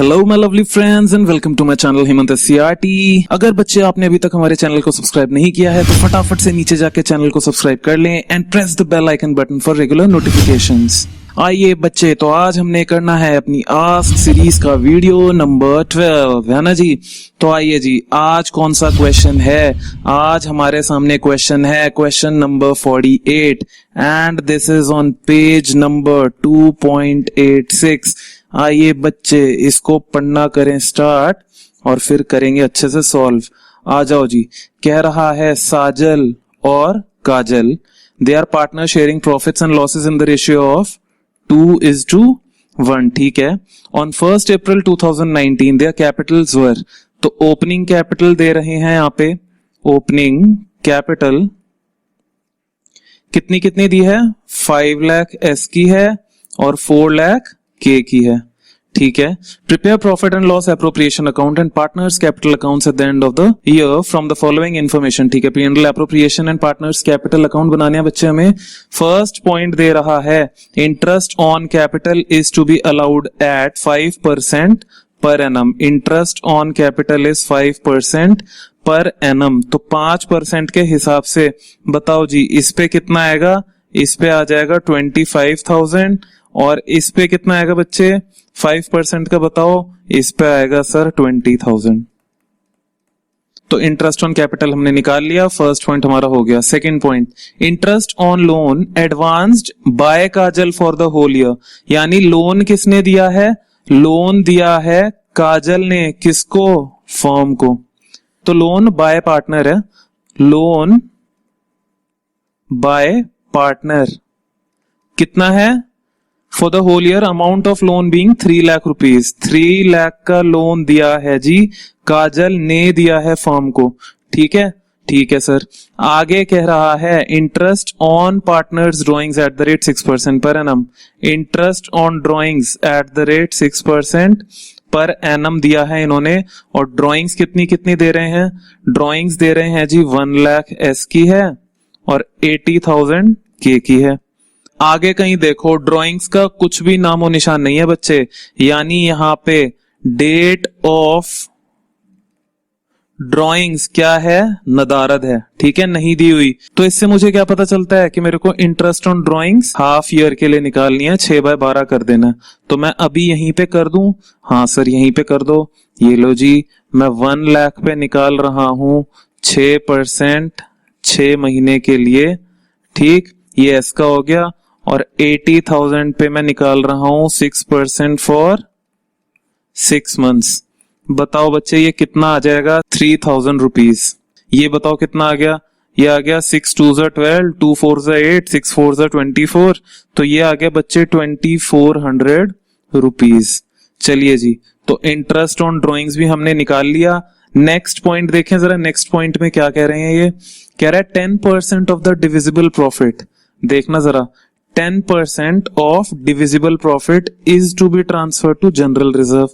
Hello my lovely friends and welcome to my channel Hemant SCERT. अगर बच्चे आपने अभी तक हमारे चैनल को सब्सक्राइब नहीं किया है तो फटाफट से नीचे जाके चैनल को सब्सक्राइब कर लें and press the bell icon button for regular notifications. आइए बच्चे, तो आज हमने करना है अपनी आस्क सीरीज का वीडियो नंबर 12, है ना जी। तो आइए जी, आज कौन सा क्वेश्चन है? आज हमारे सामने क्वेश्चन है question number 48 and this is on page number 2.86। आइए बच्चे, इसको पढ़ना करें स्टार्ट और फिर करेंगे अच्छे से सॉल्व। आ जाओ जी। कह रहा है साजल और Kajal, they are partner sharing profits and losses in the ratio of 2:1। ठीक है। On 1 April 2019 their capitals were, तो ओपनिंग कैपिटल दे रहे हैं यहाँ पे। ओपनिंग कैपिटल कितनी कितनी दी है? 5 लाख एस की है और 4 लाख के की है। ठीक है। Prepare profit and loss appropriation account and partners capital accounts at the end of the year from the following information. ठीक है। P&L appropriation and partners capital account बनाने हैं बच्चे हमें। फर्स्ट पॉइंट दे रहा है interest on capital is to be allowed at 5% per annum. Interest on capital is 5% per annum, तो 5% के हिसाब से बताओ जी, इस पे कितना आएगा? इस पे आ जाएगा 25,000 और इस पे कितना आएगा बच्चे? 5% का बताओ, इस पे आएगा सर 20,000। तो इंटरेस्ट ऑन कैपिटल हमने निकाल लिया। फर्स्ट पॉइंट हमारा हो गया। Second point, interest on loan advanced by Kajal for the whole year, यानी लोन किसने दिया है? लोन दिया है काजल ने। किसको? फर्म को। तो लोन बाय पार्टनर है, लोन बाय पार्टनर कितना है? For the whole year amount of loan being 3 lakh rupees. 3 lakh का लोन दिया है जी, काजल ने दिया है फर्म को। ठीक है, ठीक है सर। आगे कह रहा है interest on partners drawings eight the rate 6% पर annum. Interest on drawings eight the rate 6% per annum दिया है इन्होंने। और ड्रॉइंग्स कितनी कितनी दे रहे हैं? ड्रॉइंग्स दे रहे हैं जी 1 लाख एस की है और 80,000 के की है। आगे कहीं देखो ड्राइंग्स का कुछ भी नामो निशान नहीं है बच्चे, यानी यहाँ पे डेट ऑफ ड्राइंग्स क्या है? नदारद है। ठीक है, नहीं दी हुई। तो इससे मुझे क्या पता चलता है कि मेरे को interest on drawings half year के लिए निकालनी है। 6/12 कर देना। तो मैं अभी यहीं पे कर दूं? हाँ सर, यहीं पे कर दो। ये लो जी, मैं 1 लाख पे निकाल रहा हूं 6% 6 महीने के लिए। ठीक, ये एस का हो गया। और 80,000 पे मैं निकाल रहा हूं 6% फॉर 6 मंथ्स। बताओ बच्चे ये कितना आ जाएगा? 3,000 रुपीज। ये बताओ कितना आ गया? ये आ गया 6 2 12, 2 4 8, 6 4 24। तो ये आ गया बच्चे 2400 रुपीज। चलिए जी, तो इंटरेस्ट ऑन ड्रॉइंग्स भी हमने निकाल लिया। नेक्स्ट पॉइंट देखें जरा। नेक्स्ट पॉइंट में क्या कह रहे हैं? ये कह रहा है 10% ऑफ द डिविजिबल प्रॉफिट। देखना जरा, 10% of divisible profit is to be transfer to general reserve.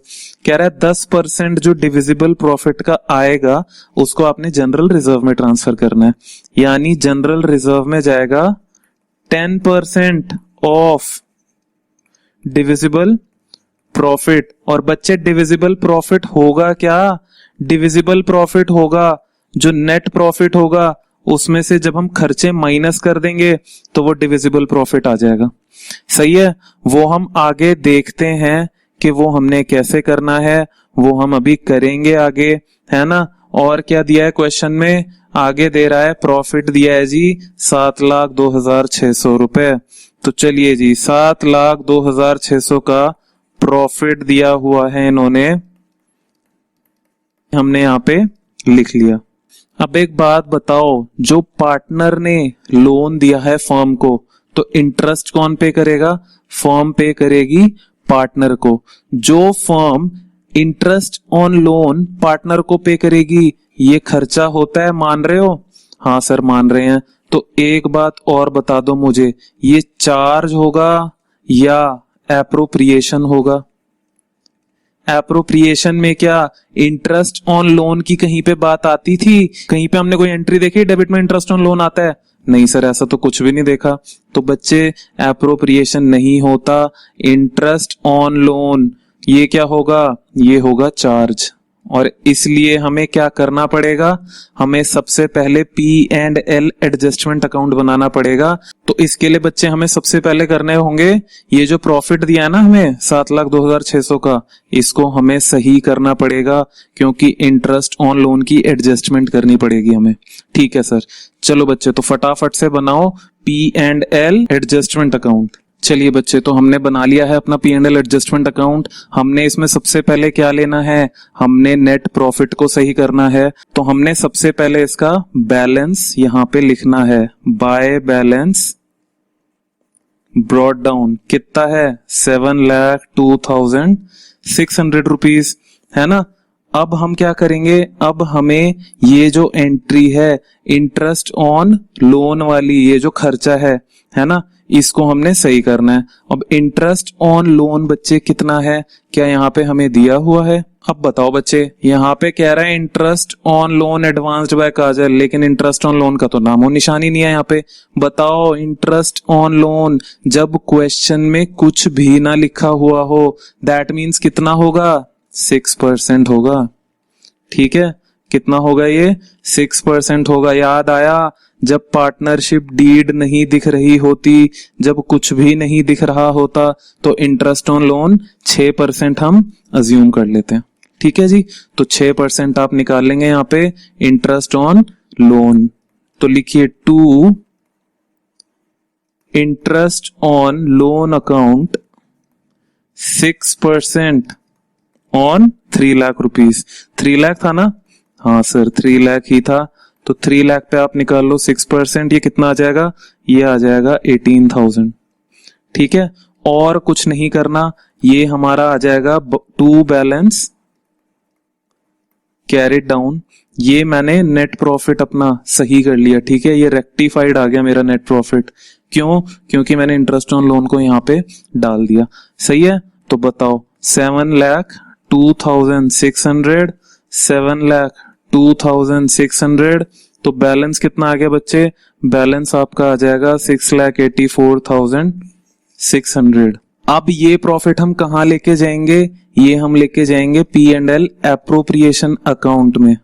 कह रहा है 10% जो डिविजिबल प्रॉफिट का आएगा उसको आपने जनरल रिजर्व में ट्रांसफर करना है। यानी जनरल रिजर्व में जाएगा 10% ऑफ डिविजिबल प्रॉफिट। और बच्चे डिविजिबल प्रॉफिट होगा क्या? डिविजिबल प्रॉफिट होगा जो नेट प्रॉफिट होगा, उसमें से जब हम खर्चे माइनस कर देंगे तो वो डिविजिबल प्रॉफिट आ जाएगा। सही है, वो हम आगे देखते हैं कि वो हमने कैसे करना है, वो हम अभी करेंगे आगे, है ना। और क्या दिया है क्वेश्चन में? आगे दे रहा है प्रॉफिट दिया है जी 7,02,600 रुपए। तो चलिए जी, 7,02,600 का प्रॉफिट दिया हुआ है इन्होंने, हमने यहाँ पे लिख लिया। अब एक बात बताओ, जो पार्टनर ने लोन दिया है फर्म को, तो इंटरेस्ट कौन पे करेगा? फर्म पे करेगी पार्टनर को। जो firm interest on loan partner को पे करेगी, ये खर्चा होता है। मान रहे हो? हाँ सर मान रहे हैं। तो एक बात और बता दो मुझे, ये चार्ज होगा या एप्रोप्रिएशन होगा? एप्रोप्रिएशन में क्या इंटरेस्ट ऑन लोन की कहीं पे बात आती थी? कहीं पे हमने कोई एंट्री देखी डेबिट में इंटरेस्ट ऑन लोन आता है? नहीं सर, ऐसा तो कुछ भी नहीं देखा। तो बच्चे एप्रोप्रिएशन नहीं होता। इंटरेस्ट ऑन लोन ये क्या होगा, ये होगा चार्ज। और इसलिए हमें क्या करना पड़ेगा, हमें सबसे पहले P&L एडजस्टमेंट अकाउंट बनाना पड़ेगा। तो इसके लिए बच्चे हमें सबसे पहले करने होंगे, ये जो प्रॉफिट दिया है ना हमें 7,02,600 का, इसको हमें सही करना पड़ेगा, क्योंकि इंटरेस्ट ऑन लोन की एडजस्टमेंट करनी पड़ेगी हमें। ठीक है सर, चलो बच्चे तो फटाफट से बनाओ P&L एडजस्टमेंट अकाउंट। चलिए बच्चे, तो हमने बना लिया है अपना P&L एडजस्टमेंट अकाउंट। हमने इसमें सबसे पहले क्या लेना है, हमने नेट प्रॉफिट को सही करना है। तो हमने सबसे पहले इसका बैलेंस यहां पे लिखना है, बाय बैलेंस ब्रॉट डाउन। कितना है, 7,02,600 रुपीज, है ना। अब हम क्या करेंगे, अब हमें ये जो एंट्री है इंटरेस्ट ऑन लोन वाली, ये जो खर्चा है ना, इसको हमने सही करना है। अब इंटरेस्ट ऑन लोन बच्चे कितना है, क्या यहाँ पे हमें दिया हुआ है। अब बताओ बच्चे, यहाँ पे कह रहा है interest on loan advanced by Kajal, लेकिन इंटरेस्ट ऑन लोन का तो नामो निशानी नहीं है यहाँ पे। बताओ इंटरेस्ट ऑन लोन, जब क्वेश्चन में कुछ भी ना लिखा हुआ हो, दैट मीन्स कितना होगा, 6% होगा। ठीक है, कितना होगा ये, 6% होगा। याद आया, जब पार्टनरशिप डीड नहीं दिख रही होती, जब कुछ भी नहीं दिख रहा होता, तो इंटरेस्ट ऑन लोन 6% हम अज्यूम कर लेते हैं। ठीक है जी, तो 6% आप निकाल लेंगे यहाँ पे इंटरेस्ट ऑन लोन। तो लिखिए to interest on loan account 6% on 3 lakh rupees. 3 lakh था ना, हाँ सर 3 लाख ही था। तो 3 लाख पे आप निकाल लो 6%, ये कितना आ जाएगा, ये आ जाएगा 18,000। ठीक है, और कुछ नहीं करना, ये हमारा आ जाएगा टू बैलेंस कैरिड डाउन। ये मैंने नेट प्रॉफिट अपना सही कर लिया। ठीक है, ये रेक्टिफाइड आ गया मेरा नेट प्रॉफिट। क्यों, क्योंकि मैंने इंटरेस्ट ऑन लोन को यहाँ पे डाल दिया। सही है, तो बताओ 7,02,600, 7,02,600, तो बैलेंस कितना आ गया बच्चे, बैलेंस आपका आ जाएगा 6,84,600। अब ये प्रॉफिट हम कहां लेके जाएंगे, ये हम लेके जाएंगे P&L एप्रोप्रिएशन अकाउंट में।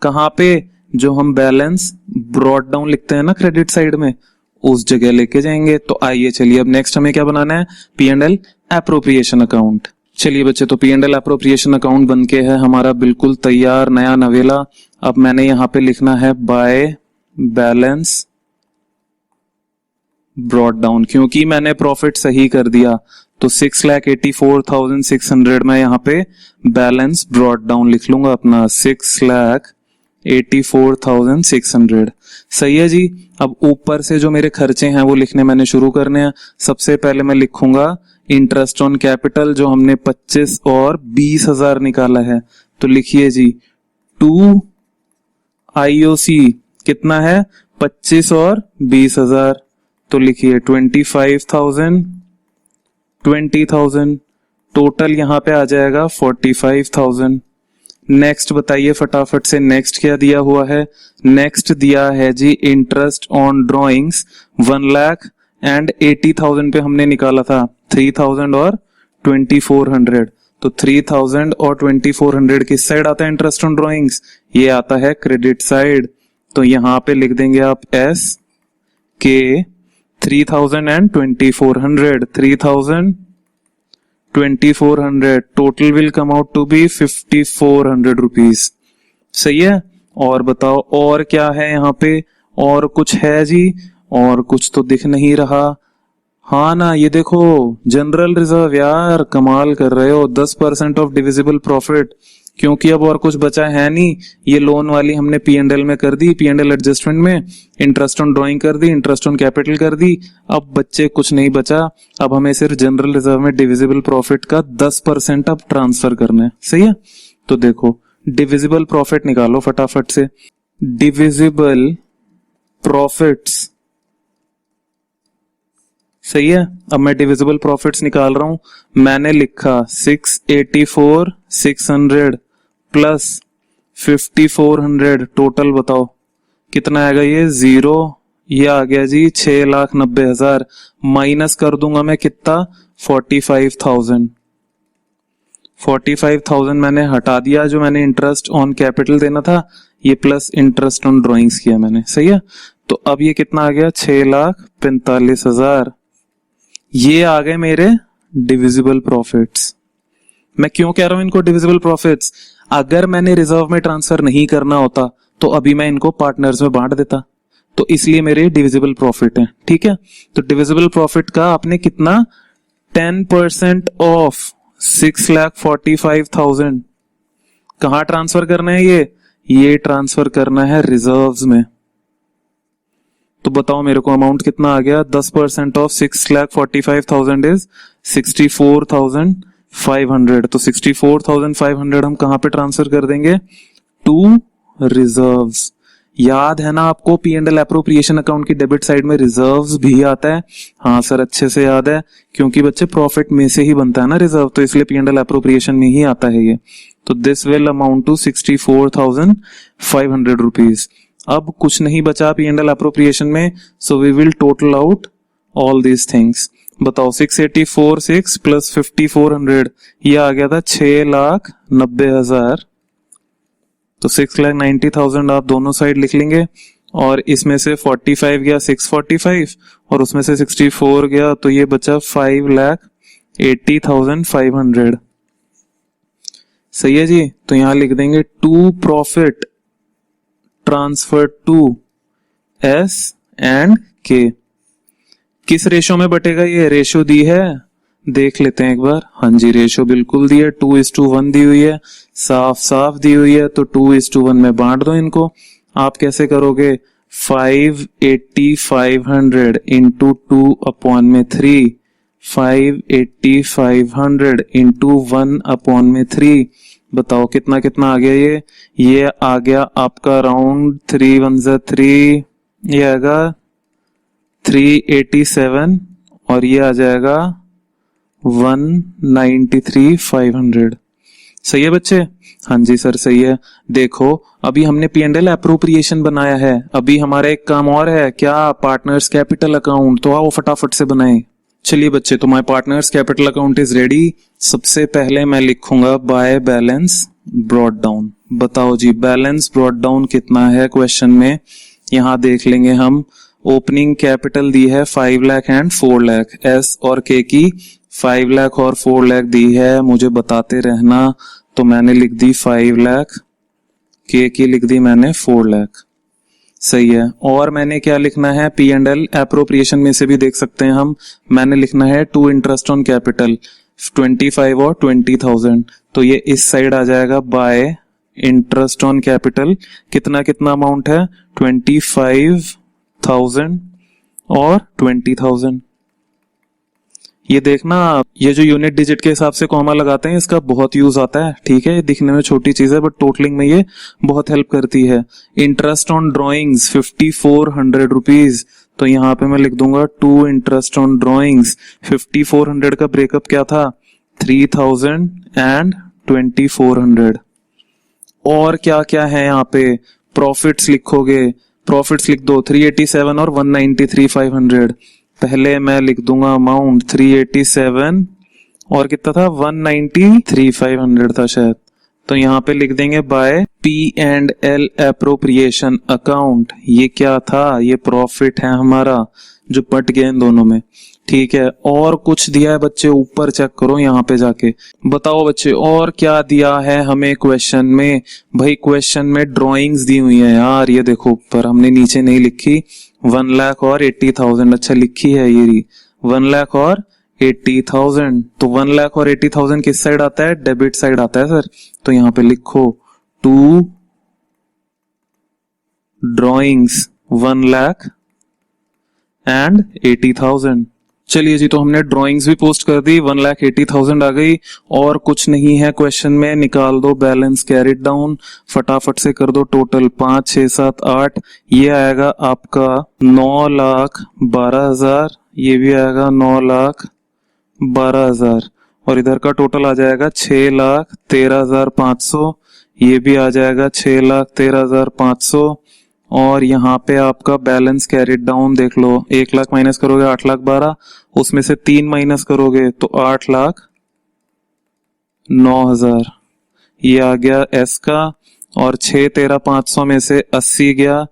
कहां पे, जो हम बैलेंस ब्रॉट डाउन लिखते हैं ना क्रेडिट साइड में, उस जगह लेके जाएंगे। तो आइए चलिए, अब नेक्स्ट हमें क्या बनाना है, P&L एप्रोप्रिएशन अकाउंट। चलिए बच्चे, तो P&L एप्रोप्रिएशन अकाउंट बनके है हमारा बिल्कुल तैयार, नया नवेला। अब मैंने यहां पे लिखना है बाय बैलेंस ब्रॉट डाउन, क्योंकि मैंने प्रॉफिट सही कर दिया। तो 6,84,600 में यहाँ पे बैलेंस ब्रॉट डाउन लिख लूंगा अपना, 6,84,600। सही है जी। अब ऊपर से जो मेरे खर्चे हैं वो लिखने मैंने शुरू करने हैं। सबसे पहले मैं लिखूंगा इंटरेस्ट ऑन कैपिटल, जो हमने 25 और 20,000 निकाला है। तो लिखिए जी, टू IOC कितना है, 25 और 20,000। तो लिखिए 25,000, 20,000, टोटल यहां पे आ जाएगा 45,000। नेक्स्ट बताइए फटाफट से, नेक्स्ट क्या दिया हुआ है, नेक्स्ट दिया है जी इंटरेस्ट ऑन ड्रॉइंग्स 1,80,000 पे हमने निकाला था 3,000 और 2,400। तो 3,000 और 2,400 किस साइड आता है इंटरेस्ट ऑन ड्रॉइंग्स, ये आता है क्रेडिट साइड। तो यहां पे लिख देंगे आप S के 3,000 and 2,400, 3,000 2,400, total will come out to be 5,400 rupees. सही है। और बताओ और क्या है यहाँ पे, और कुछ है जी, और कुछ तो दिख नहीं रहा। हाँ ना, ये देखो जनरल रिजर्व, यार कमाल कर रहे हो, 10% ऑफ डिविजिबल प्रॉफिट, क्योंकि अब और कुछ बचा है नहीं। ये लोन वाली हमने P&L में कर दी, P&L एडजस्टमेंट में इंटरेस्ट ऑन ड्राइंग कर दी, इंटरेस्ट ऑन कैपिटल कर दी। अब बच्चे कुछ नहीं बचा, अब हमें सिर्फ जनरल रिजर्व में डिविजिबल प्रॉफिट का 10% अब ट्रांसफर करना है। सही है, तो देखो डिविजिबल प्रॉफिट निकालो फटाफट से, डिविजिबल प्रॉफिट्स। सही है, अब मैं डिविजिबल प्रॉफिट्स निकाल रहा हूं। मैंने लिखा 6,84,600 प्लस 5,400, टोटल बताओ कितना आएगा, ये 0, ये आ गया जी 6,90,000। माइनस कर दूंगा मैं कितना, 45,000। 45,000 मैंने हटा दिया, जो मैंने इंटरेस्ट ऑन कैपिटल देना था, ये प्लस इंटरेस्ट ऑन ड्राइंग्स किया मैंने, सही है। तो अब ये कितना आ गया, 6,45,000। ये आ गए मेरे डिविजिबल प्रॉफिट्स। मैं क्यों कह रहा हूं इनको डिविजिबल प्रॉफिट्स? अगर मैंने रिजर्व में ट्रांसफर नहीं करना होता तो अभी मैं इनको पार्टनर्स में बांट देता, तो इसलिए मेरे डिविजिबल प्रॉफिट है, ठीक है। तो डिविजिबल प्रॉफिट का आपने कितना, 10% ऑफ 6,45,000 कहां ट्रांसफर करना है? ये ट्रांसफर करना है रिजर्व्स में। तो बताओ मेरे को अमाउंट कितना आ गया, 10% ऑफ 6,45,000 इज 64,500। तो 64,500 हम कहां पे ट्रांसफर कर देंगे, टू रिजर्व्स। याद है ना आपको, P and L appropriation account की डेबिट साइड में रिजर्व्स भी आता है? हाँ सर, अच्छे से याद है, क्योंकि बच्चे प्रॉफिट में से ही बनता है ना रिजर्व, तो इसलिए पी एंड एल एप्रोप्रिएशन में ही आता है ये। तो this will amount to 64,500 rupees. अब कुछ नहीं बचा पी एंड एल एप्रोप्रिएशन में, so we will total out all these things. बताओ 684,600 प्लस 5,400, ये आ गया था 6,90,000। तो 6,90,000 आप दोनों साइड लिख लेंगे, और इसमें से 45 गया 645 और उसमें से 64 गया, तो ये बचा 5,80,500। सही है जी। तो यहां लिख देंगे to profit transfer to S and K. किस रेशो में बटेगा? ये रेशो दी है, देख लेते हैं एक बार। हाँ जी, रेशो बिल्कुल दी है, 2:1 दी हुई है, साफ साफ दी हुई है। तो 2:1 में बांट दो इनको। आप कैसे करोगे, 580,500 इंटू 2/3, 580,500 इंटू 1/3। बताओ कितना कितना आ गया ये आ गया आपका अराउंड 3 1 3, ये आएगा 387 और ये आ जाएगा 193,500। सही है बच्चे? हाँ जी सर सही है। देखो अभी हमने पी एंड एल एप्रोप्रिएशन बनाया है, अभी हमारा एक काम और है, क्या, पार्टनर्स कैपिटल अकाउंट। तो आओ फटाफट से बनाएं। चलिए बच्चे, तो my partners capital account is ready. सबसे पहले मैं लिखूंगा बाय बैलेंस ब्रॉट डाउन। बताओ जी बैलेंस ब्रॉट डाउन कितना है क्वेश्चन में, यहां देख लेंगे हम। ओपनिंग कैपिटल दी है 5 लाख एंड 4 लाख, एस और के की 5 लाख और 4 लाख दी है, मुझे बताते रहना। तो मैंने लिख दी 5 लाख, के की लिख दी मैंने 4 लाख। सही है। और मैंने क्या लिखना है, पी एंड एल एप्रोप्रिएशन में से भी देख सकते हैं हम, मैंने लिखना है टू इंटरेस्ट ऑन कैपिटल 25 और 20,000। तो ये इस साइड आ जाएगा बाय इंटरेस्ट ऑन कैपिटल। कितना कितना अमाउंट है, 25,000 और 20,000। ये देखना, ये जो यूनिट डिजिट के हिसाब से कॉमा लगाते हैं इसका बहुत यूज आता है, ठीक है। ये दिखने में छोटी चीज है बट टोटलिंग में ये बहुत हेल्प करती है। इंटरेस्ट ऑन ड्रॉइंग्स 5,400 रुपीज, तो यहाँ पे मैं लिख दूंगा टू इंटरेस्ट ऑन ड्रॉइंग्स। 5,400 का ब्रेकअप क्या था, 3,000 एंड 2,400। और क्या क्या है यहाँ पे, प्रॉफिट्स लिखोगे, प्रॉफिट्स लिख दो 387 और 193,500। पहले मैं लिख दूंगा अमाउंट 387 और कितना था 193,500 था शायद। तो यहाँ पे लिख देंगे by P and L appropriation account. ये क्या था, ये प्रॉफिट है हमारा जो पट गए इन दोनों में, ठीक है। और कुछ दिया है बच्चे, ऊपर चेक करो यहाँ पे जाके। बताओ बच्चे और क्या दिया है हमें क्वेश्चन में। भाई क्वेश्चन में ड्राइंग्स दी हुई है यार, ये देखो ऊपर, हमने नीचे नहीं लिखी। 1 लाख और 80,000, अच्छा लिखी है ये 1 लाख और 80,000। तो 1 लाख और 80,000 किस साइड आता है, डेबिट साइड आता है सर। तो यहाँ पे लिखो टू ड्रॉइंग्स 1 लाख एंड 80,000। चलिए जी, तो हमने ड्राइंग्स भी पोस्ट कर दी, 1,80,000 आ गई। और कुछ नहीं है क्वेश्चन में, निकाल दो बैलेंस कैरिड डाउन, फटाफट से कर दो टोटल 5 6 7 8। ये आएगा आपका 9,12,000, ये भी आएगा 9,12,000 और इधर का टोटल आ जाएगा 6,13,500, ये भी आ जाएगा 6,13,500। और यहाँ पे आपका बैलेंस कैरिड डाउन देख लो, 1 लाख माइनस करोगे 8,12,000, उसमें से 3 माइनस करोगे तो 8,00,000 9,000, ये आ गया एस का, और 6 13 500 में से 80 गया,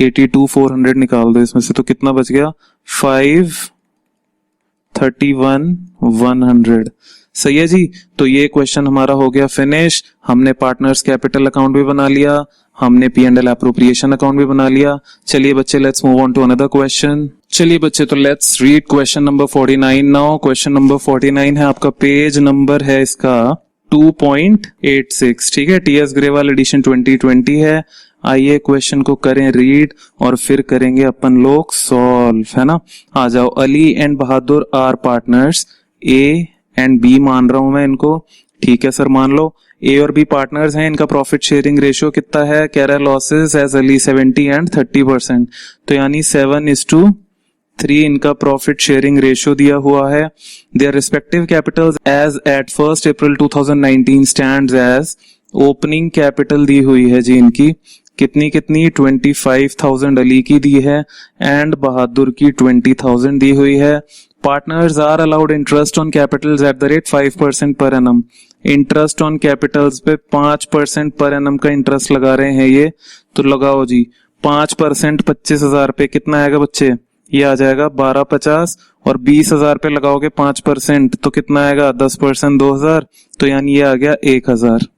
82,400 निकाल दो इसमें से, तो कितना बच गया 531,100। सही है जी। तो ये क्वेश्चन हमारा हो गया फिनिश। हमने पार्टनर्स कैपिटल अकाउंट भी बना लिया, हमने P&L एप्रोप्रिएशन अकाउंट भी बना लिया। चलिए बच्चे, let's move on to another question. चलिए बच्चे, तो let's read question number 49 now. Question number 49 है आपका, पेज नंबर है इसका 2.86, ठीक है। टीएस ग्रेवाल एडिशन 2020 है। आइए क्वेश्चन को करें रीड और फिर करेंगे अपन लोग सॉल्व, है ना। आ जाओ। Ali and Bahadur are partners, A and B मान रहा हूं मैं इनको, ठीक है सर, मान लो। ए और बी पार्टनर्स हैं, इनका प्रॉफिट शेयरिंग रेशियो कितना है, कह रहा है लॉसेस एज अली 70 एंड 30%, तो यानी 7:3 इनका प्रॉफिट शेयरिंग रेशियो दिया हुआ है। Their respective capitals as at 1 April 2019 stands as, opening capital दी हुई है जी इनकी, कितनी 25,000 अली की दी है एंड बहादुर की 20,000 दी हुई है। Partners are allowed interest on capitals at the rate 5% per annum, interest on Capitals पे 5% पर एनम का इंटरेस्ट लगा रहे हैं ये, तो लगाओ जी 5% 25,000 पे कितना आएगा बच्चे, ये आ जाएगा 1250, और 20,000 पे लगाओगे 5% तो कितना आएगा 10% 2,000, तो यानी ये आ गया 1,000।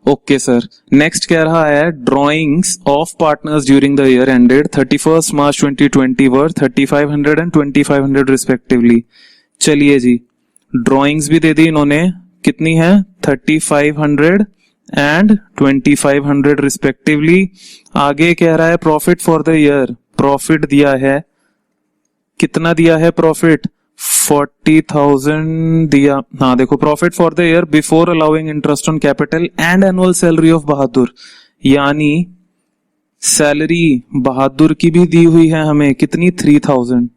Okay sir. नेक्स्ट कह रहा है drawings of partners during the year ended 31 March 2020 were 3,500 and 2,500 respectively. चलिए जी, ड्रॉइंग्स भी दे दी इन्होंने, कितनी है 3,500 एंड 2,500 रिस्पेक्टिवली। आगे कह रहा है profit for the year, profit दिया है, कितना दिया है प्रॉफिट 40,000 दिया। हाँ देखो, profit for the year before allowing interest on capital and annual salary of Bahadur, यानी सैलरी बहादुर की भी दी हुई है हमें, कितनी 3,000,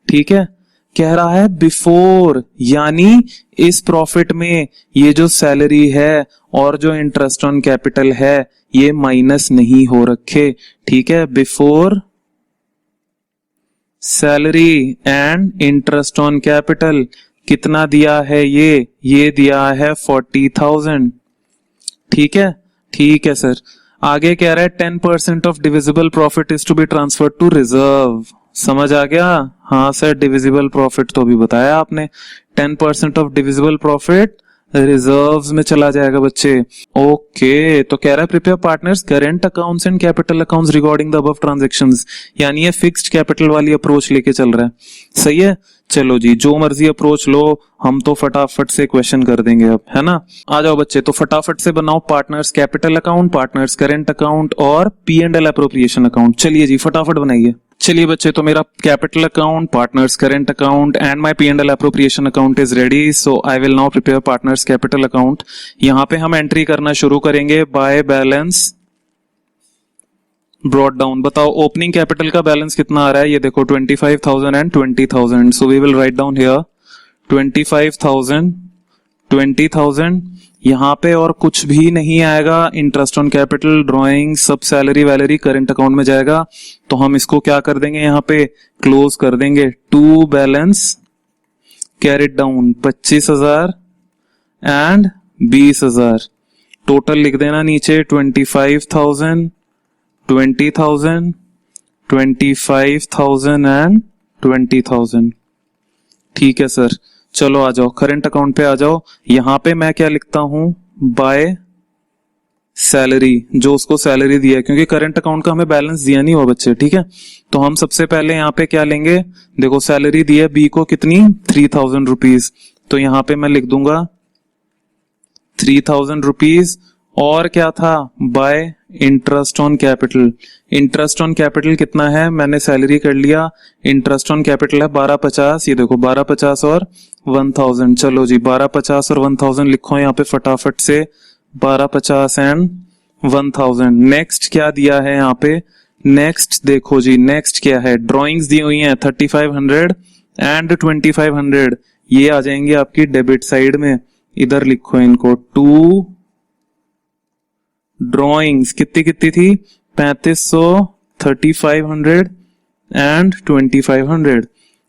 ठीक है। कह रहा है बिफोर, यानी इस प्रॉफिट में ये जो सैलरी है और जो इंटरेस्ट ऑन कैपिटल है ये माइनस नहीं हो रखे, ठीक है। Before salary and interest on capital कितना दिया है ये दिया है 40,000, ठीक है। ठीक है सर। आगे कह रहा है 10% of divisible profit is to be transferred to reserve, समझ आ गया। हाँ सर, डिविजिबल प्रॉफिट तो भी बताया आपने, 10% ऑफ डिविजिबल प्रॉफिट रिजर्व्स में चला जाएगा बच्चे। ओके, तो कह रहा है prepare partners current accounts and capital accounts regarding the above transactions, यानी ये फिक्स्ड कैपिटल वाली अप्रोच लेके चल रहा है। सही है, चलो जी, जो मर्जी अप्रोच लो, हम तो फटाफट से क्वेश्चन कर देंगे अब, है ना। आ जाओ बच्चे, तो फटाफट से बनाओ partners capital account, partners current account और P&L एप्रोप्रिएशन अकाउंट। चलिए जी, फटाफट बनाइए। चलिए बच्चे, तो मेरा capital account, partners current account and my P&L appropriation account is ready, so I will now prepare partners capital account. यहाँ पे हम एंट्री करना शुरू करेंगे बाय बैलेंस ब्रॉट डाउन। बताओ ओपनिंग कैपिटल का बैलेंस कितना आ रहा है, ये देखो 25,000 and 20,000, so we will write down here 25,000 20,000। यहाँ पे और कुछ भी नहीं आएगा, इंटरेस्ट ऑन कैपिटल, ड्रॉइंग, सब सैलरी वैलरी करंट अकाउंट में जाएगा, तो हम इसको क्या कर देंगे, यहाँ पे क्लोज कर देंगे। To balance carried down 25,000 and 20,000, total लिख देना नीचे 25,000 20,000 25,000 एंड 20,000। ठीक है सर, चलो आ जाओ करंट अकाउंट पे आ जाओ। यहां पे मैं क्या लिखता हूं, बाय सैलरी, जो उसको सैलरी दिया है, क्योंकि करंट अकाउंट का हमें बैलेंस दिया नहीं हुआ बच्चे, ठीक है। तो हम सबसे पहले यहाँ पे क्या लेंगे, देखो सैलरी दी है बी को कितनी 3,000 रुपीज, तो यहाँ पे मैं लिख दूंगा 3,000 रुपीज। और क्या था, bye interest on capital, interest on capital कितना है, मैंने सैलरी कर लिया, इंटरेस्ट ऑन कैपिटल है 1250, ये देखो 1250 और 1,000। चलो जी, 1250 और 1,000 लिखो यहाँ पे फटाफट से, 1250 एंड 1,000। नेक्स्ट क्या दिया है यहाँ पे, नेक्स्ट देखो जी, नेक्स्ट क्या है, ड्रॉइंग्स दी हुई हैं 3,500 एंड 2,500, ये आ जाएंगे आपकी डेबिट साइड में, इधर लिखो इनको। टू ड्रॉइंग्स कितनी कितनी थी, 3,500 3,500 एंड 2,500।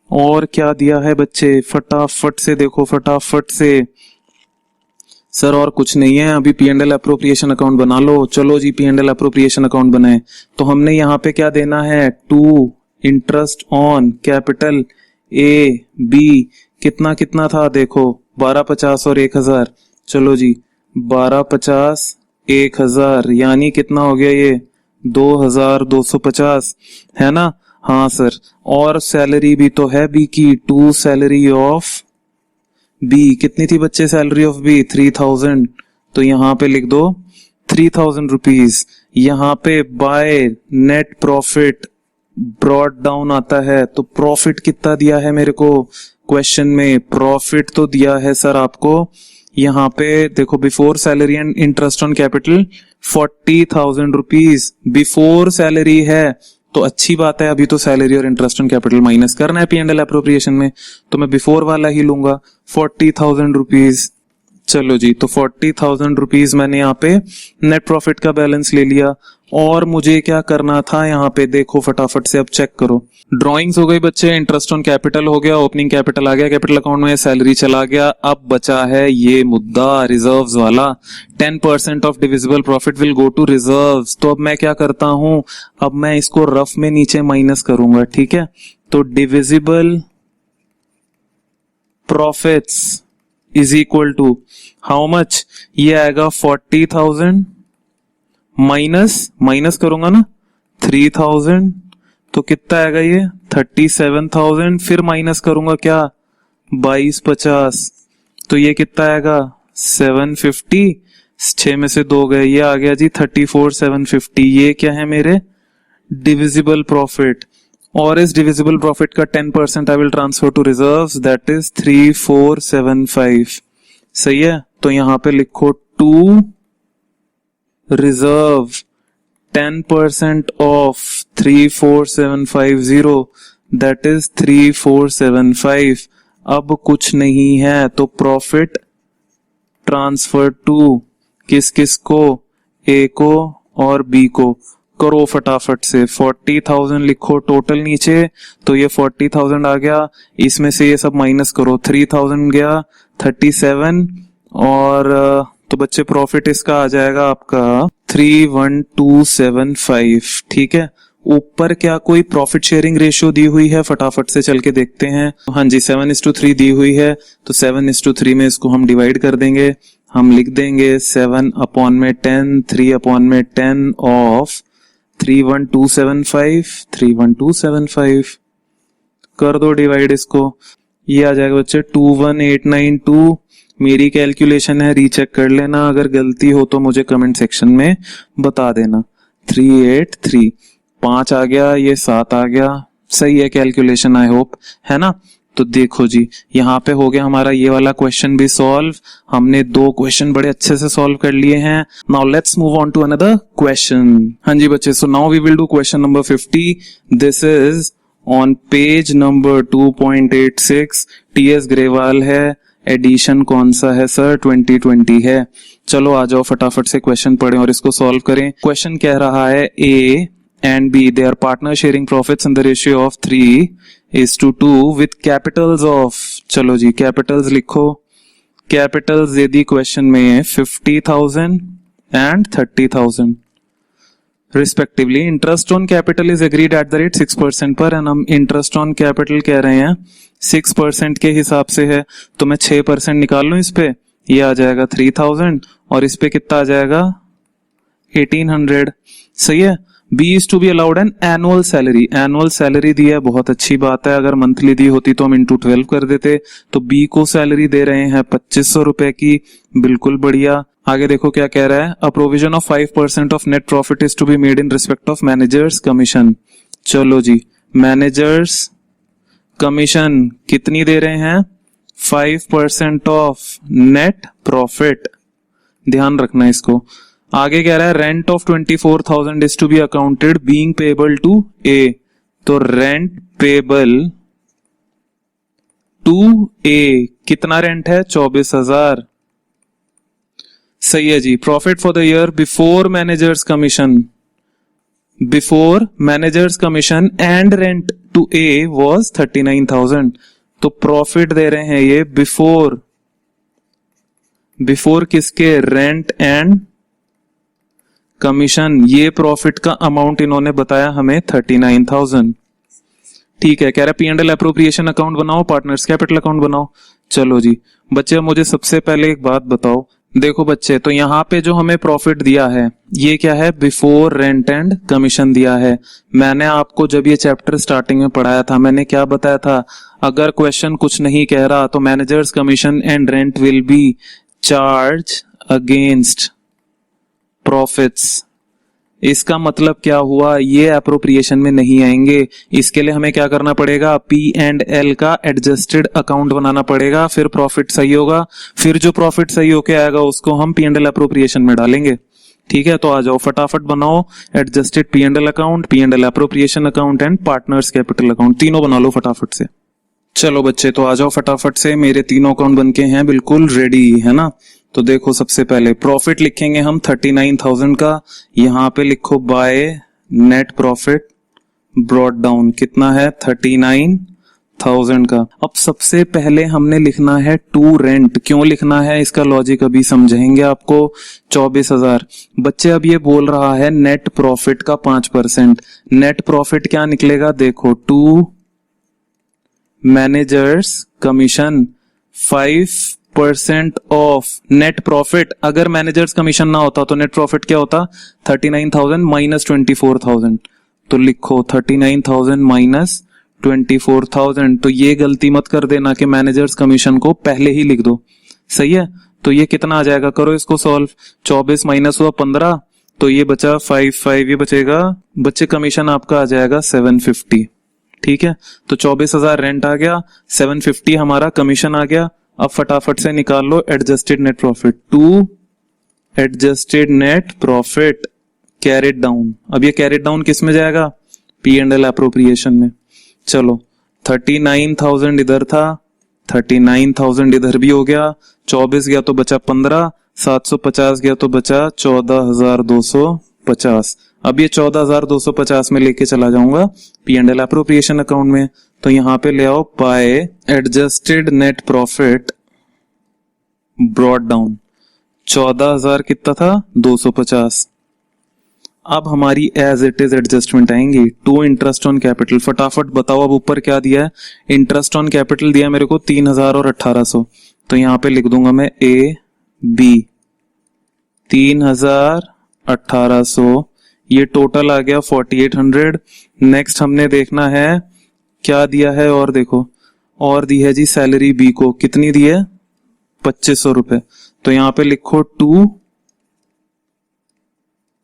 और क्या दिया है बच्चे, फटाफट से देखो, फटाफट से सर और कुछ नहीं है, अभी P&L अप्रोप्रिएशन अकाउंट बना लो। चलो जी P&L अप्रोप्रिएशन अकाउंट बनाए। तो हमने यहाँ पे क्या देना है, 2 interest on capital A B, कितना कितना था देखो, 1250 और 1000। चलो जी 1250 1000 यानी कितना हो गया ये, 2250 है ना। हाँ सर, और सैलरी भी तो है बी की, 2 सैलरी ऑफ बी। कितनी थी बच्चे सैलरी ऑफ बी, 3000। तो यहाँ पे लिख दो 3000 रुपीज। यहाँ पे by net profit brought down आता है, तो प्रॉफिट कितना दिया है मेरे को क्वेश्चन में, प्रॉफिट तो दिया है सर आपको यहाँ पे देखो, before salary and interest on capital 40,000 rupees before salary है। तो अच्छी बात है, अभी तो सैलरी और इंटरेस्ट ऑन कैपिटल माइनस करना है P&L अप्रोप्रिएशन में, तो मैं बिफोर वाला ही लूंगा 40,000 रुपीज। चलो जी, तो 40,000 रुपीज मैंने यहाँ पे नेट प्रॉफिट का बैलेंस ले लिया। और मुझे क्या करना था यहाँ पे देखो फटाफट से, अब चेक करो। ड्राइंग्स हो गई बच्चे, इंटरेस्ट ऑन कैपिटल हो गया, ओपनिंग कैपिटल आ गया कैपिटल अकाउंट में, सैलरी चला गया। अब बचा है ये मुद्दा रिजर्व्स वाला, 10% of divisible profit will go to reserves. तो अब मैं क्या करता हूं, अब मैं इसको रफ में नीचे माइनस करूंगा, ठीक है। तो divisible profits is equal to how much, ये आएगा 40,000 माइनस करूंगा ना 3,000, तो कितना आएगा ये 37,000, फिर माइनस करूंगा क्या 2250, तो ये कितना आएगा 750, 6 में से 2 गए, ये आ गया जी 34,750। ये क्या है मेरे डिविजिबल प्रॉफिट, और इस डिविजिबल प्रॉफिट का 10% I will transfer to reserves, that is 3475। सही है, तो यहां पे लिखो to reserve 10% of 34750, that is 3475। अब कुछ नहीं है, तो प्रॉफिट ट्रांसफर टू किस किस को, ए को और बी को। करो फटाफट से, 40,000 लिखो टोटल नीचे, तो ये 40,000 आ गया, इसमें से ये सब माइनस करो, 3,000 गया 37, और तो बच्चे प्रॉफिट इसका आ जाएगा आपका 31275, ठीक है। ऊपर क्या कोई प्रॉफिट शेयरिंग रेशियो दी हुई है, फटाफट से चल के देखते हैं। हाँ जी 7:3 दी हुई है, तो 7:3 में इसको हम डिवाइड कर देंगे। हम लिख देंगे 7/10, 3/10 ऑफ 31275 कर दो डिवाइड इसको, ये आ जाएगा बच्चे 21892। मेरी कैलकुलेशन है, रीचेक कर लेना, अगर गलती हो तो मुझे कमेंट सेक्शन में बता देना। 383, 5 आ गया, ये 7 आ गया, सही है कैलकुलेशन, आई होप, है ना। तो देखो जी, यहाँ पे हो गया हमारा ये वाला क्वेश्चन भी सॉल्व। हमने 2 क्वेश्चन बड़े अच्छे से सॉल्व कर लिए हैं। Now let's move on to another question. हाँ जी बच्चे, so now we will do question number 50। This is on page number 2.86। TS Grewal है, एडिशन कौन सा है सर, 2020 है। चलो आ जाओ फटाफट से क्वेश्चन पढ़ें और इसको सॉल्व करें। क्वेश्चन कह रहा है A and B they are partner sharing profits in the ratio of 3:2 with capitals of, चलो जी कैपिटल्स लिखो, कैपिटल्स दे दी क्वेश्चन में 50,000 and 30,000 respectively. Interest on capital is agreed at the rate 6% per, and हम इंटरेस्ट ऑन कैपिटल कह रहे हैं 6% के हिसाब से है, तो मैं 6% निकाल लूं इस पे, ये आ जाएगा 3,000, और इस पे कितना आ जाएगा 1800। सही है। B is to be allowed an annual salary, annual salary दी है, बहुत अच्छी बात है। अगर मंथली दी होती तो हम इंटू 12 कर देते। तो बी को सैलरी दे रहे हैं 2500 रुपए की, बिल्कुल बढ़िया। आगे देखो क्या कह रहा है, a provision of 5% of net profit is to be made in respect of managers commission. चलो जी, मैनेजर्स कमीशन कितनी दे रहे हैं, 5% ऑफ नेट प्रॉफिट, ध्यान रखना इसको। आगे कह रहा है rent of 24,000 is to be accounted being payable to A, तो रेंट पेबल टू ए, कितना रेंट है 24,000। सही है जी। Profit for the year before manager's commission, before manager's commission and rent to A was 39,000, तो प्रॉफिट दे रहे हैं ये बिफोर किसके, रेंट एंड कमीशन। ये प्रॉफिट का अमाउंट इन्होंने बताया हमें 39,000। ठीक है, कह रहा P&L एप्रोप्रिएशन अकाउंट बनाओ, पार्टनर्स कैपिटल अकाउंट बनाओ। चलो जी बच्चे, मुझे सबसे पहले एक बात बताओ। देखो बच्चे, तो यहाँ पे जो हमें प्रॉफिट दिया है ये क्या है, बिफोर रेंट एंड कमीशन दिया है। मैंने आपको जब ये चैप्टर स्टार्टिंग में पढ़ाया था, मैंने क्या बताया था, अगर क्वेश्चन कुछ नहीं कह रहा तो managers commission and rent will be charge against profits. इसका मतलब क्या हुआ, ये एप्रोप्रिएशन में नहीं आएंगे। इसके लिए हमें क्या करना पड़ेगा, P&L का एडजस्टेड अकाउंट बनाना पड़ेगा, फिर प्रॉफिट सही होगा, फिर जो प्रॉफिट सही होके आएगा उसको हम P&L एप्रोप्रिएशन में डालेंगे। ठीक है, तो आ जाओ फटाफट बनाओ adjusted P&L account, P&L appropriation account and partners capital account, तीनों बना लो फटाफट से। चलो बच्चे, तो आ जाओ फटाफट से, मेरे तीनों अकाउंट बनके हैं बिल्कुल रेडी, है ना। तो देखो सबसे पहले प्रॉफिट लिखेंगे हम 39,000 का, यहां पे लिखो by net profit brought down, कितना है 39,000 का। अब सबसे पहले हमने लिखना है टू रेंट। क्यों लिखना है, इसका लॉजिक अभी समझेंगे आपको। 24,000 बच्चे, अब ये बोल रहा है नेट प्रॉफिट का 5%। नेट प्रॉफिट क्या निकलेगा, देखो to managers commission 5% of net profit. अगर मैनेजर्स कमीशन ना होता तो नेट प्रॉफिट क्या होता, 39,000 माइनस 24,000। तो लिखो 39,000 माइनस 24,000। तो ये गलती मत कर देना कि मैनेजर्स कमीशन को पहले ही लिख दो, सही है। तो ये कितना आ जाएगा, करो इसको सॉल्व। 24 माइनस हुआ 15, तो ये बचा 5, ये बचेगा बच्चे, कमीशन आपका आ जाएगा 750। ठीक है, तो 24,000 रेंट आ गया, 750 हमारा कमीशन आ गया। अब फटाफट से निकाल लो adjusted net profit. To adjusted net profit carried down. अब ये कैरिड डाउन किस में जाएगा, P&L एप्रोप्रिएशन में। चलो 39,000 इधर था, 39,000 इधर भी हो गया, 24 गया तो बचा 15, 750 गया तो बचा 14,250। अब ये 14,250 में लेके चला जाऊंगा P&L एप्रोप्रिएशन अकाउंट में। तो यहां पे ले आओ by adjusted net profit brought down. 14,000 कितना था, 250। अब हमारी एज इट इज एडजस्टमेंट आएंगी। टू इंटरेस्ट ऑन कैपिटल, फटाफट बताओ अब ऊपर क्या दिया है। इंटरेस्ट ऑन कैपिटल दिया मेरे को 3,000 और 1,800। तो यहां पे लिख दूंगा मैं AB 3,000 1,800, ये टोटल आ गया 4,800। नेक्स्ट हमने देखना है क्या दिया है, और देखो और दी है जी सैलरी बी को, कितनी दी है 2,500 रुपए। तो यहां पे लिखो to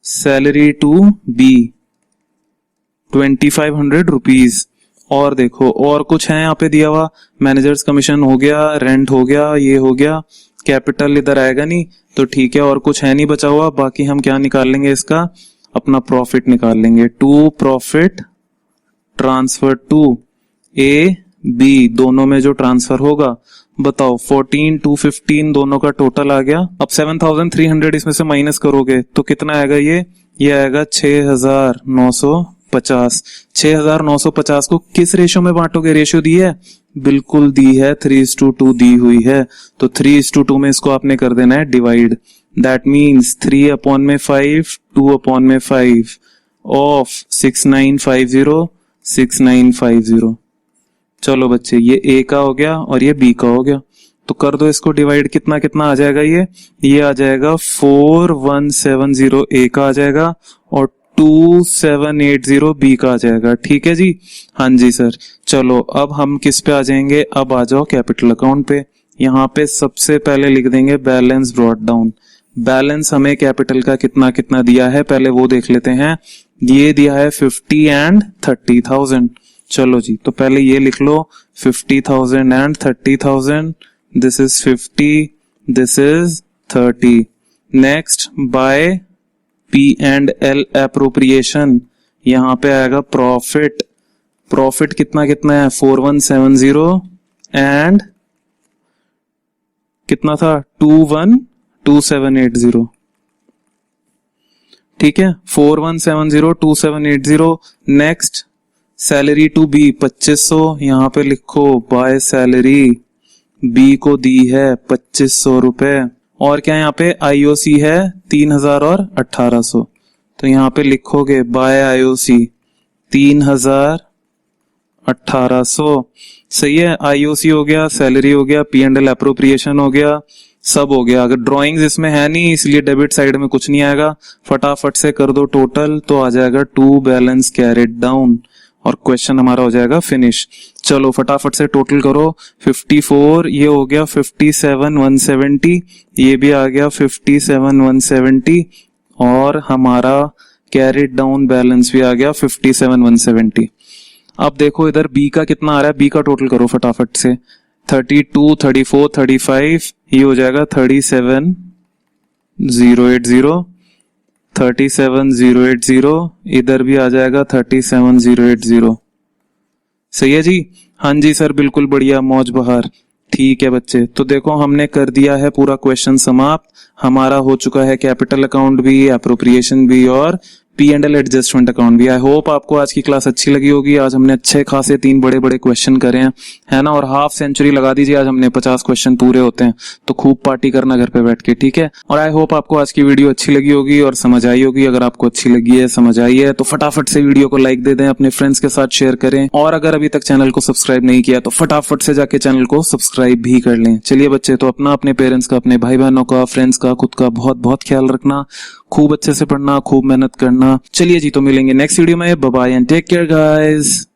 salary to be 2,500 rupees. और देखो और कुछ है यहाँ पे दिया हुआ, मैनेजर्स कमीशन हो गया, रेंट हो गया, ये हो गया, कैपिटल इधर आएगा नहीं तो ठीक है, और कुछ है नहीं बचा हुआ। बाकी हम क्या निकाल लेंगे, इसका अपना प्रॉफिट निकाल लेंगे। To profit transfer to AB, दोनों में जो ट्रांसफर होगा बताओ 14 to 15 दोनों का टोटल आ गया। अब 7,300 इसमें से माइनस करोगे तो कितना आएगा, ये आएगा 6,950। 6,950 को किस रेशियो में बांटोगे, रेशियो दी है, बिल्कुल दी है, 3:2 दी हुई है। तो 3:2 में इसको आपने कर देना है डिवाइड। That means 3/5 2/5 of 6950 6950। चलो बच्चे, ये A का हो गया और ये B का हो गया, तो कर दो इसको डिवाइड। कितना कितना आ जाएगा, ये आ जाएगा 4170 A का आ जाएगा और 2780 B का आ जाएगा। ठीक है जी, हाँ जी सर। चलो अब हम किस पे आ जाएंगे, अब आ जाओ कैपिटल अकाउंट पे। यहाँ पे सबसे पहले लिख देंगे बैलेंस ब्रॉट डाउन। बैलेंस हमें कैपिटल का कितना कितना दिया है पहले वो देख लेते हैं। ये दिया है 50 एंड 30,000। चलो जी, तो पहले ये लिख लो 50,000 and 30,000। This is 50, this is 30। Next by P&L appropriation, यहां पे आएगा प्रॉफिट। प्रॉफिट कितना कितना है 4170 एंड कितना था 212780। ठीक है, 4170 2780। नेक्स्ट सैलरी टू बी 2500, यहां पे लिखो बाय सैलरी बी को दी है 2500 रुपए। और क्या यहाँ पे आईओसी है 3000 और 1800, तो यहाँ पे लिखोगे बाय आईओसी 3000 1800। सही है, आईओसी हो गया, सैलरी हो गया, पी एंड एल अप्रोप्रिएशन हो गया, सब हो गया। अगर ड्राइंग्स इसमें है नहीं इसलिए डेबिट साइड में कुछ नहीं आएगा। फटाफट से कर दो टोटल, तो आ जाएगा 2 बैलेंस कैरिड डाउन और क्वेश्चन हमारा हो जाएगा फिनिश। चलो फटाफट से टोटल करो। 54 ये हो गया 57,170, ये भी आ गया 57,170 और हमारा कैरिड डाउन बैलेंस भी आ गया 57,170। अब देखो इधर बी का कितना आ रहा है, बी का टोटल करो फटाफट से। 32, 34, 35, ये हो जाएगा 37,080, 37,080, इधर भी आ जाएगा 37,080। सही है जी? हाँ जी सर, बिल्कुल बढ़िया, मौज बहार। ठीक है बच्चे, तो देखो हमने कर दिया है पूरा क्वेश्चन समाप्त। हमारा हो चुका है कैपिटल अकाउंट भी, अप्रोप्रिएशन भी और P and L adjustment account भी। आई होप आपको आज की क्लास अच्छी लगी होगी। आज हमने अच्छे खासे 3 बड़े बड़े क्वेश्चन करे हैं, है ना, और हाफ सेंचुरी लगा दीजिए। आज हमने 50 क्वेश्चन पूरे होते हैं, तो खूब पार्टी करना घर पे बैठ के, ठीक है। और आई होप आपको आज की वीडियो अच्छी लगी होगी और समझ आई होगी। अगर आपको अच्छी लगी है, समझ आई है, तो फटाफट से वीडियो को लाइक दे दें, अपने फ्रेंड्स के साथ शेयर करें और अगर अभी तक चैनल को सब्सक्राइब नहीं किया तो फटाफट से जाके चैनल को सब्सक्राइब भी कर लें। चलिए बच्चे, तो अपना, अपने पेरेंट्स का, अपने भाई बहनों का, फ्रेंड्स का, खुद का बहुत बहुत ख्याल रखना। खूब अच्छे से पढ़ना, खूब मेहनत करना। चलिए जी, तो मिलेंगे नेक्स्ट वीडियो में। Bye bye and take care guys.